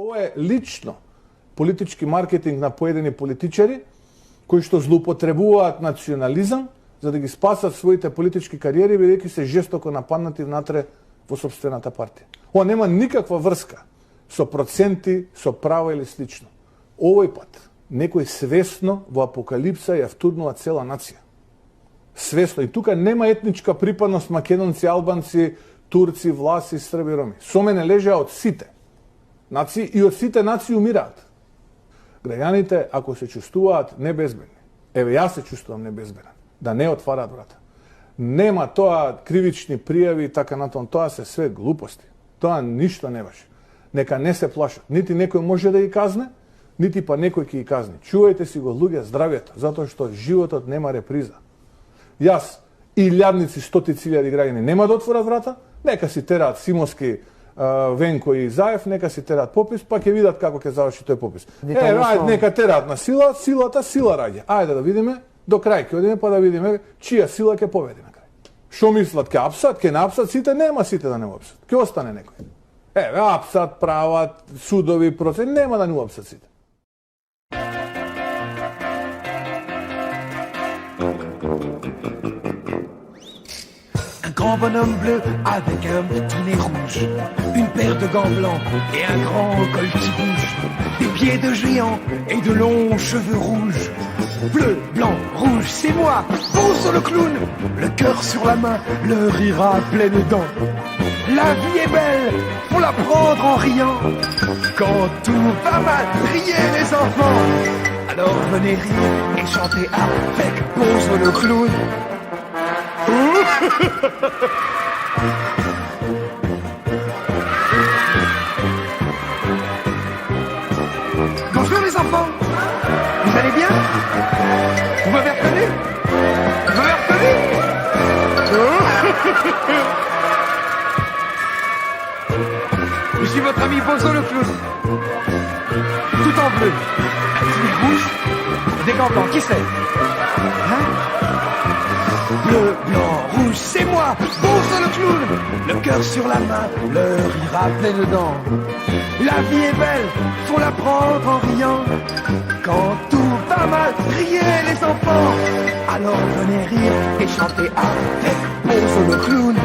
Ovo je lično politički marketing na pojedini političari koji što zloupotrebuvat nacionalizam за да ги спасат своите политички кариери, бидејќи се жестоко нападнати внатре во собствената партија. Ова нема никаква врска со проценти, со права или слично. Овој пат некој свесно во апокалипса ја втурнува цела нација. Свесно. И тука нема етничка припадност македонци, албанци, турци, власи, срби, роми. Со мене лежа од сите нации и од сите нации умираат. Граѓаните, ако се чувствуваат небезбедни, еве јас се чувствувам небезбеден, да не отварат врата. Нема тоа кривични пријави и така натаму, тоа се све глупости. Тоа ништо не важи. Нека не се плашат. Нити некој може да ги казне, нити па некој ќе ги казни. Чувајте си го луѓе здравјето, затоа што животот нема реприза. Јас и илјадници, стотици илјади граѓани нема да отворат врата, нека си тераат Симовски, Венко и Заев, нека си тераат попис, па ќе видат како ќе заврши тој попис. Ајде, нека тераат на сила, силата сила раѓа. Ајде да видиме, до крај ќе одиме па да видиме чија сила ќе победи на крај. Што мислат, ќе апсат, ќе напсат сите, нема сите да не апсат. Ќе остане некој. Еве, апсат, прават, судови, процеси, нема да не апсат сите. Grand bonhomme bleu avec un petit nez rouge, une paire de gants blancs et un grand col qui bouge, des pieds de géant et de longs cheveux rouges. Bleu, blanc, rouge, c'est moi, Bonzo le clown, le cœur sur la main, le rire à pleines dents. La vie est belle, faut la prendre en riant. Quand tout va mal, riez les enfants. Alors venez rire et chanter avec Bonzo le clown. Bonjour les enfants, vous allez bien? Vous m'avez reconnu? Vous m'avez reconnu? Je suis votre ami Bonzo le clown, tout en bleu, un petit rouge, des gants blancs, qui c'est? Hein? Bleu, blanc, rouge, c'est moi, Bonzo le clown. Le cœur sur la main, le rire à pleines dents. La vie est belle, faut la prendre en riant. Quand tout va mal, riez les enfants. Alors venez rire et chanter avec Bonzo le clown.